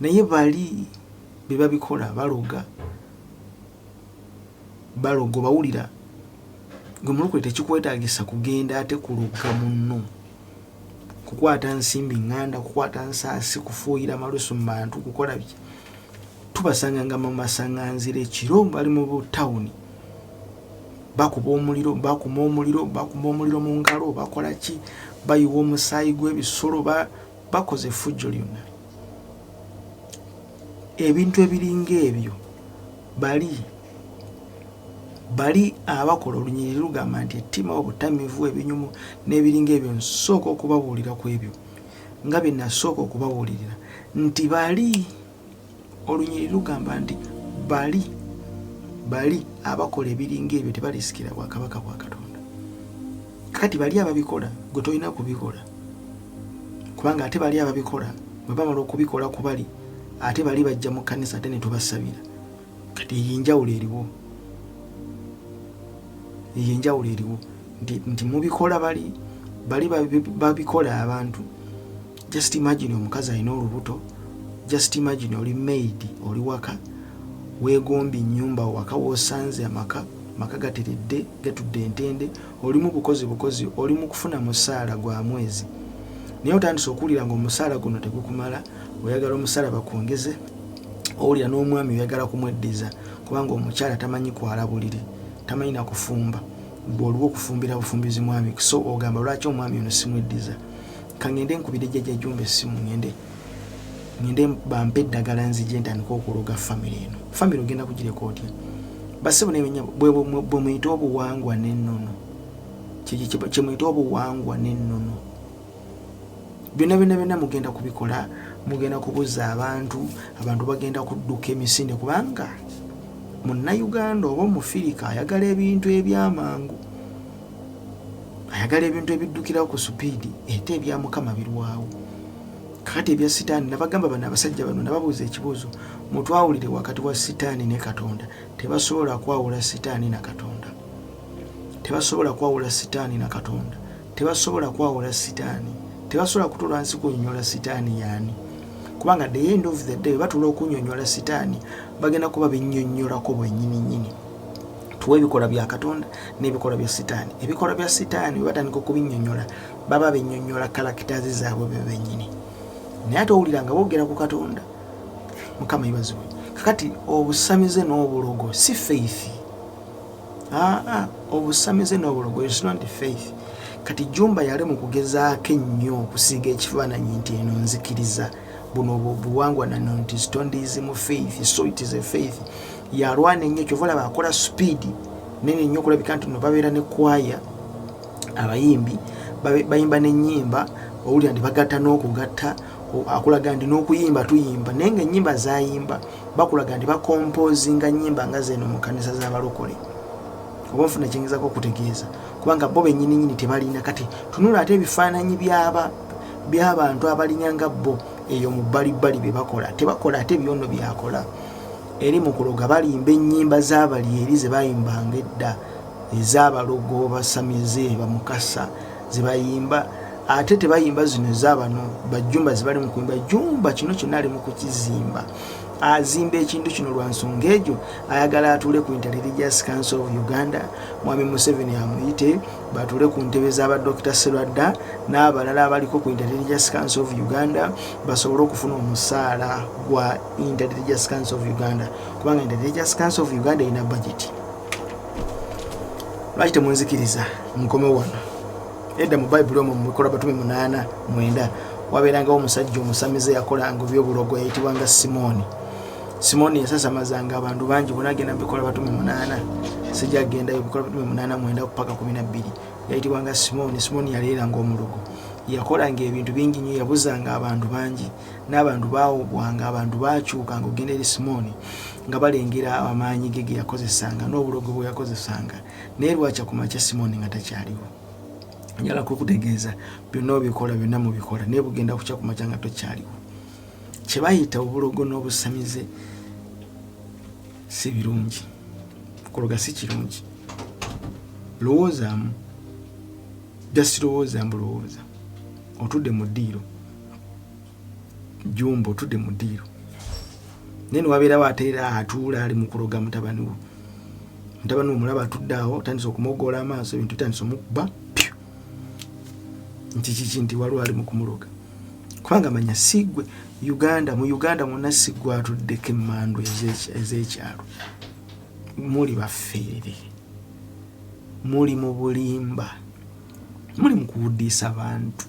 naye bali bebabikola baloga bawulira gwe mulokole tekikwetaagisa kugenda ate kuloga munno kukwata nsimbi nganda kukwata nsaasi kufuuyira malusu mu bantu kukola biki tubasanganga mu masaŋŋanzira ekiro bali mu tawuni bakuba omuliro mu ngalo bakola ki bayiwa omusaayi gw'ebisolo bakoze effujjo lyonna ebintu ebiringa ebyo bali abakola olunyiriri lugamba nti ettima obutamivu ebinyumu n'ebiringa ebyo nsooka okubabuulira ku ebyo nga bye nasooka okubabuulirira nti bali olunyiriri lugamba nti bali abakola ebiringa ebyo tebalisikira bwakabaka bwa Katonda kati bali ababikola gwe tolina kubikola kubanga ate bali ababikola bwe bamala okubikola ku bali ate bali bajja mu kkanisa ate ne tubasabira kati ey'enjawulo eriwo nti mubikola bali babikola abantu. Just imagine omukazi alina olubuto, just imagine oli maid oli waka wegombi nyumba waka wosanze amaka gateredde gatudde entende oli mu bukozi oli mu kufuna musaala gwa mwezi naye otandise okuwulira ng'omusaala guno tegukumala oyagala omusaala bakwongeze owulira n'omwami oyagala kumweddiza kubanga omukyala tamanyi kwala buliri tamanyi na kufumba bw'oliwo okufumbira bufumbizi mwami so ogamba lwaki omwami ono simweddiza kangende nkubire jjajja jjumba essimu ngende bampe eddagala nzije ntandika okuloga famire eno famire ogenda kugireka otya basebo nemenya bwe muyita obuwangwa n'ennono kye muyita obuwangwa n'ennono byonna mugenda kubikola mugenda kubuza abantu bagenda kudduka emisinde kubanga Munnayuganda oba Omufirika ayagala ebintu ebyamangu ayagala ebintu ebiddukirawo ku supiidi ate ebya Mukama birwawo kati ebya sitaani nabagamba bano abasajja bano nababuuza ekibuuzo mutwawulire wakati wa sitaani ne Katonda tebasobola kwawula sitaani na Katonda tebasobola kwawula sitaani na Katonda tebasobola kwawula sitaani tebasobola kutuula wansi kunyonyola sitaani yaani kubanga the end of the day batula okunyonyola sitaani bagenda kuba binnyonnyolako bwennyini tuwe ebikola bya Katonda n'ebikola bya sitaani ebikola bya sitaani batandika okubinnyonnyola baba binnyonnyola kalakitazi zaabwe bennyini naye ate owulira nga boogera ku Katonda Mukama yibazibwe kakati obusamize n'obulogo si faith obusamize n'obulogo is not faith kati Jumba yali mu kugezaako ennyo okusiiga ekifaananyi nti eno nzikiriza buno buwangwa na nti stondism faith so it is a faith yalwana ennyo kyovola bakola speed nene nnyo okulabika nti no babeera ne kwaya abayimbi bayimba n'ennyimba owulira nti bagatta n'okugatta akulaga nti n'okuyimba tuyimba naye nga ennyimba zayimba bakulaga nti bakompozinga nnyimba nga zeno mu kanisa z'abalokole oba nfuna kyengezako okutegeeza kubanga bo bennyini tebalina kati tunula ate ebifaananyi by'abantu abalinyanga bo eyo mu bbalibbali bye bakola tebakola ate byono byakola eri mu kuloga balimba ennyimba z'abalyeri ze bayimbanga edda ez'abalogo basamize bamukasa ze bayimba ate tebayimba zino ez'abano bajjumba ze bali mu kuyimba Jumba kino kyonna ali mu kukizimba azimba ekintu kino lwa nsonga egyo ayagala atuule ku Inter-Religious Council of Uganda Mwami Museveni amuyite batuule ku ntebe z'aba Dr. Serwadda n'abalala abaliko ku Inter-Religious Council of Uganda basobole okufuna omusaala gwa Inter-Religious Council of Uganda kubanga Inter-Religious Council of Uganda erina budget. Lwaki temunzikiriza nkome wano edda mu Bayibuli omwo mu Bikola Batume 8:9 wabeerangawo omusajja omusamize yakolanga ebyobulogo yayitibwanga Simoni yasasamazanga abantu bangi bunagenda mu Bikola Batume 8 sijja agendayo Bikola Batume 8:9 paka 12 yayitibwanga Simoni yaleeranga omulogo yakolanga ebintu bingi nnyo yabuzanga abantu bangi n'abantu baawubwanga abantu baakyukanga ogenda eri Simoni nga balengera amaanyi ge yakozesanga n'obulogo bwe yakozesanga naye lwakya ku makya Simoni nga takyaliwo njala kukutegeeza byonna obikola byonna mubikola naye bugenda kukya ku makya nga tokyaliwo kye bayita obulogo n'obusamize si birungi kuloga si kirungi lowoozaamu just lowooza mbulowooza otudde mu ddiiro Jumbo otudde mu ddiiro nene wabeerawo ateera atuula ali mu kuloga mutabani wo mulaba atudde awo otandise okumogoola amaaso ebintu bitandise omukuba nti kiki nti waliwo ali mu kumuloga kubanga manya sigwe mu Uganda mwonna sigwe atuddeko emmando ez'ekyalo muli bafeerere muli mu bulimba muli mu kuwuddisa abantu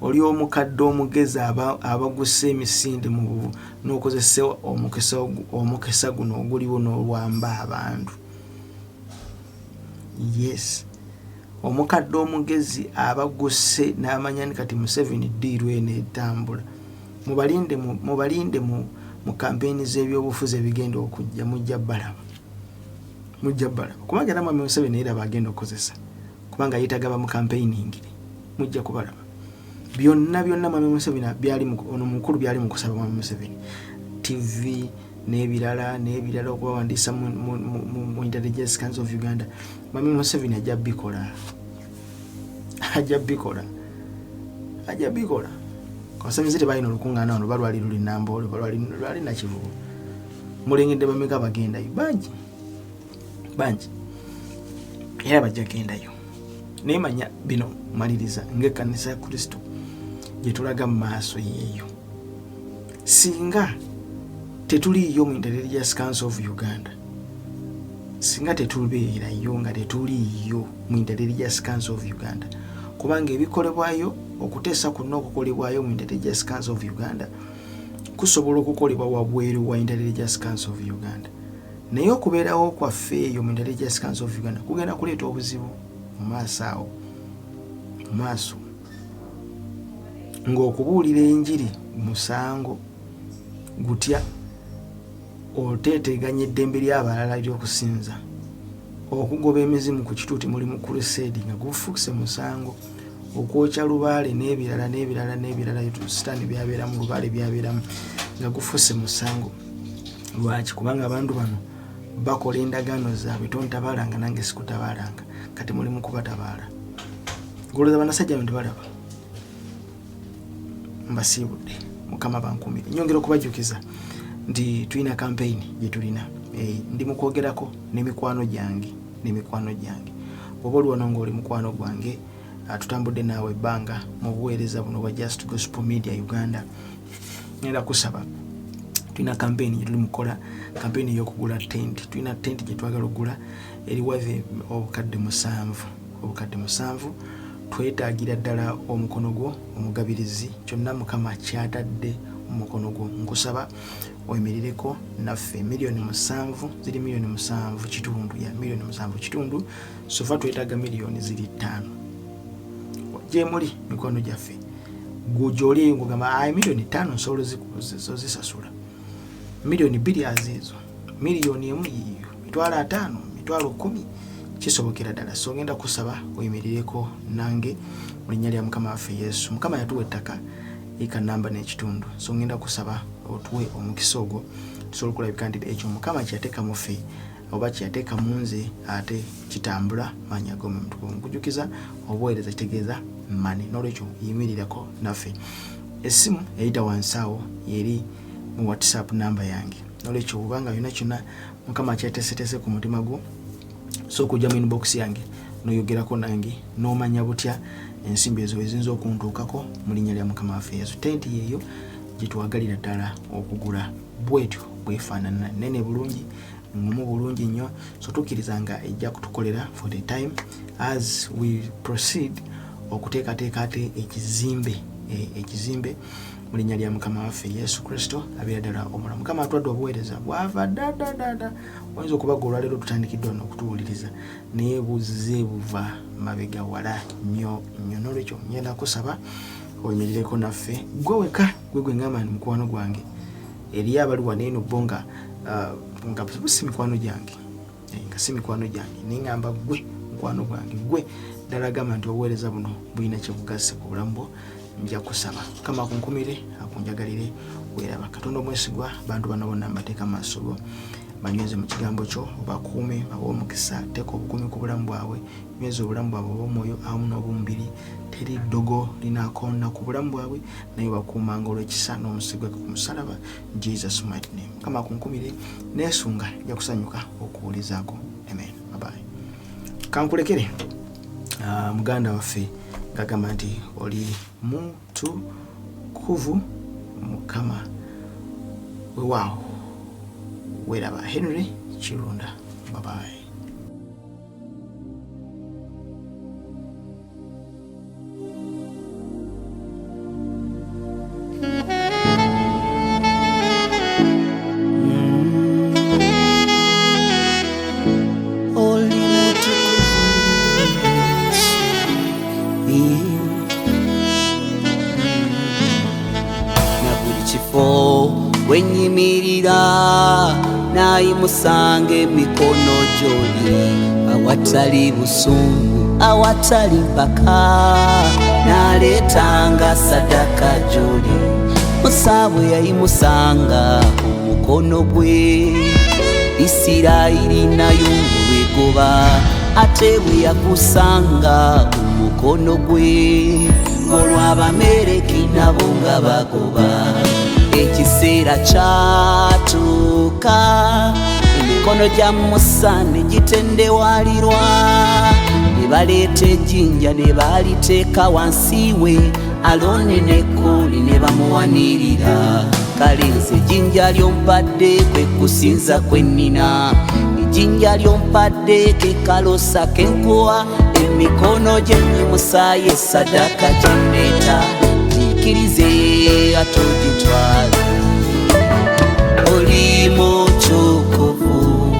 oli omukadde omugezi abagusa emisinde n'okozesa omukisa guno oguliwo n'olwamba abantu. Yes, omukadde omugezi abaguse n'amanyani kati Museveni ddiiru eno etambula. Mubalinde mu kampeyini z'ebyobufuzi ebigenda okujja mujja balaba kubanga era Mwami Museveni era bagenda okukozesa kubanga yitagaba mu campaigning mujja kubalaba byonna Mwami Museveni byali ono mukulu byali mu kusaba Mwami Museveni TV n'ebirala okubawandiisa mu Intelligence Council of Uganda. Mwami Museveni ajja bikola Kasamizite balina olukungaana ono balwali luli Namboole balwali na Kivubu mulengedde bameka bagendayo bangi era bajja gendayo nemanya bino maliriza ng'ekkanisa ya Kristo gye tulaga mu maaso yeeyo singa tetuliyo mu Intelligence Council of Uganda singa tetubeerayo nga tetuliyo mu Intelligence Council of Uganda kubanga ebikolebwayo okuteesa kuno okukolebwayo mu Intelligence Council of Uganda kusobola okukolebwa wabweru wa Intelligence Council of Uganda naye okubeerawo kwaffe eyo mu Intelligence Council of Uganda kugenda kuleeta obuzibu mu maaso ng'okubuulira enjiri musango gutya oteeteganya eddembe ly'abalala ly'okusinza okugoba emizimu ku kituuti mulimu crusade nga gufuukise musango okwokya lubaale n'ebirala sitaani byabeera mu lubaale byabeeramu nga gufuuse musango. Lwaki? Kubanga abantu bano bakola endagaano zaabwe tontabalanga nange sikutabalanga kati mulimu kubatabaala golooza banasajja bano tebalaba mbasiibudde Mukama bankumire. Nyongera okubajjukiza nti tulina campaign gye tulina ndi mu kwogerako n'emikwano gyange oba olwona ng'oli mukwano gwange tutambudde naawe ebbanga mu buweereza buno bwa Just Gospel Media Uganda. Ngenda kusaba tulina campaign gye tuli mukola campaign y'okugula tent. Tulina tent gye twagala okugula eriwave obukadde 7 twetaagira ddala omukono gwo omugabirizi kyonna Mukama kyatadde omukono gwo nkusaba oyimirireko naffe $7 million ziri $7 million kitundu ya $7 million kitundu sofa twetaaga million ziri 5 gye muli mikono gyaffe gujoli ngugamba $5 million nsolo zisasula $2 million azizo million emu yiyo $5 $10 kisobokera ddala. So ngenda kusaba oyimirireko nange mu linnya lya Mukama waffe Yesu. Mukama yatuwa ettaka eka namba n'ekitundu, so ngenda kusaba otuwe omukisa ogwo tusobola okulabika nti ekyo Mukama kyateeka mu ffe oba kyateeka mu nze ate kitambula manya gome mutukuvu. Nkujjukiza obuweereza kitegeeza mani, n'olwekyo yimirirako naffe. Essimu eyita wansi awo yeri mu WhatsApp namba yange, n'olwekyo obanga yonna kyonna Mukama kyateeseteese ku mutima gwo so kujja mu inbox yange noyogerako nange n'omanya butya ensimbi ezo eziyinza okuntuukako mu linnya lya Mukama waffe Yesu. Tenti yeeyo gye tuwagalira ddala okugula bwetyo bwefaanana, nene bulungi, ngumu bulungi nnyo, so tukkirizanga ejja kutukolera for the time as we proceed okuteekateeka ate ekizimbe mu linnya lya Mukama waffe Yesu Kristo abeera ddala omulamu. Mukama atwadde obuweereza bwava dda oyinza okubaga olwaleero tutandikiddwa n'okutuwuliriza naye buzze buva mabega wala nnyo. N'olwekyo ngenda kusaba oyimirireko naffe gwe weka gwe ngamba ndi mukwano gwange eri abali wano eno bo nga si mikwano gyange nengamba gwe mukwano gwange gwe ddala gamba nti obuweereza buno bulina kye bugase ku bulamu bwo. Nja kusaba Mukama akunkumire akunjagalire weeraba. Katonda omwesigwa bantu bano bonna mbateeka maaso go banyweze mu kigambo kyo, obakuume bawe omukisa, teeka obukuumi ku bulamu bwabwe, nyweza obulamu bwabwe obw'omwoyo awamu n'obw'omubiri, teri ddogo linaakoona ku bulamu bwabwe, naye bakuumanga olw'ekisa n'omusigwa ku musalaba, Jesus mighty name. Mukama akunkumire neesunga ja kusanyuka okuwulizaako. Amen. Bye-bye. Kankulekere muganda waffe gagamba nti oli mutukuvu Mukama wewaawo. Weraba. Henry Kirunda. Bye-bye. Wenyimirira nayimusanga emikono gy'oli, awatali busungu awatali mpaka, naleetanga sadaka gy'oli. Musa bwe yayimusanga omukono gwe, Isirayiri nayo ng'olwegoba, ate bwe yakusanga omukono gwe, olwo Abamaleki nabo nga bagoba. Ekiseera kyatuuka, emikono gya Musa ne gitendewalirwa, ne baleeta ejjinja ne baliteeka wansi we, Alooni ne Kooli ne bamuwanirira. Kale nze ejjinja lyompadde kwe kusinza kwe nnina, ejjinja lyompadde ke kalosa ke nkuwa, emikono gye nyimusaayo essaddaaka gye nneeta, jiikirize atogitwale. Oli mutukuvu,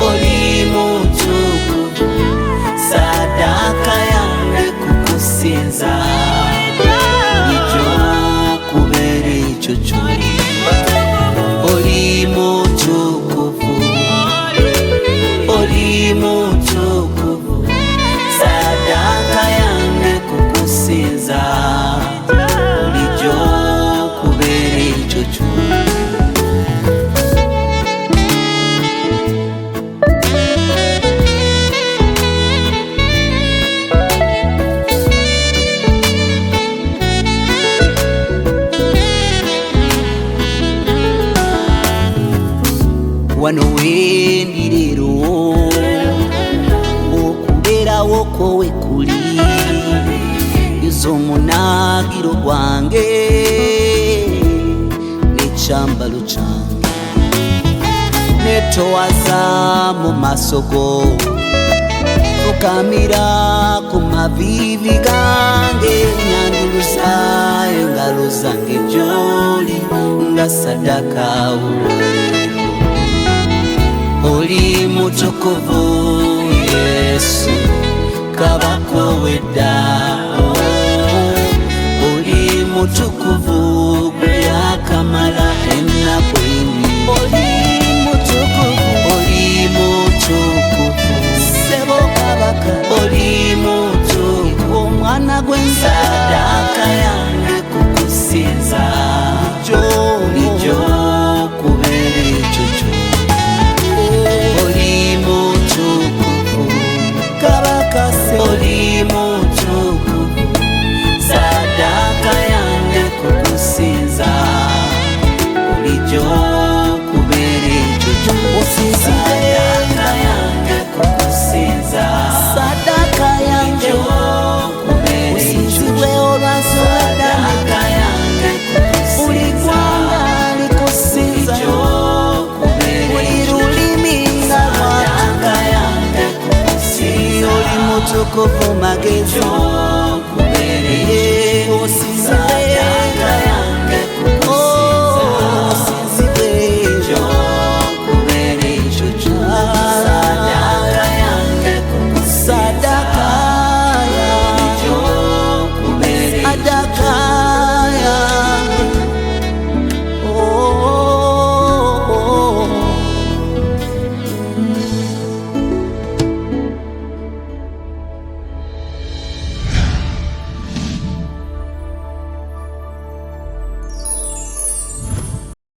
oli mutukuvu, saddaaka yange kukusinza, ijjo kubeera ekyo ky'oli. Oli mutukuvu, oli mutukuvu, saddaaka yange kukusinza, ijjo kubeera ekyo ky'oli. Wano wendi leero okubeerawo kwo we kuli, yuza omunaagiro gwange n'ekyambalo kyange, netowaza mu maaso go, fukamira ku maviivi gange, nyanjuluza engalo zange gy'oli nga saddaaka olwaleero. Oli mutukuvu Yesu, kabaka ow'edda, oli mutukuvu gwe yakamala ennaku ennyingi. Oli mutukuvu, oli mutukuvu, ssebo kabaka, oli mutukuvu, omwana gw'enza, saddaaka yange kukusinza, ijjo kubeera ekyo ky'oli. Oli mutukuvu kabaka, oli mutukuvu, saddaaka yange kukusinza, ijjo kubeera ekyo ky'oli. Saddaaka yange kukusinza, saddaaka yange kubeera ekyo ky'oli. Saddaaka yange kukusinza, buli ggwanga likusinza, buli lulimi nga lwatuka, oli mutukuvu magezi.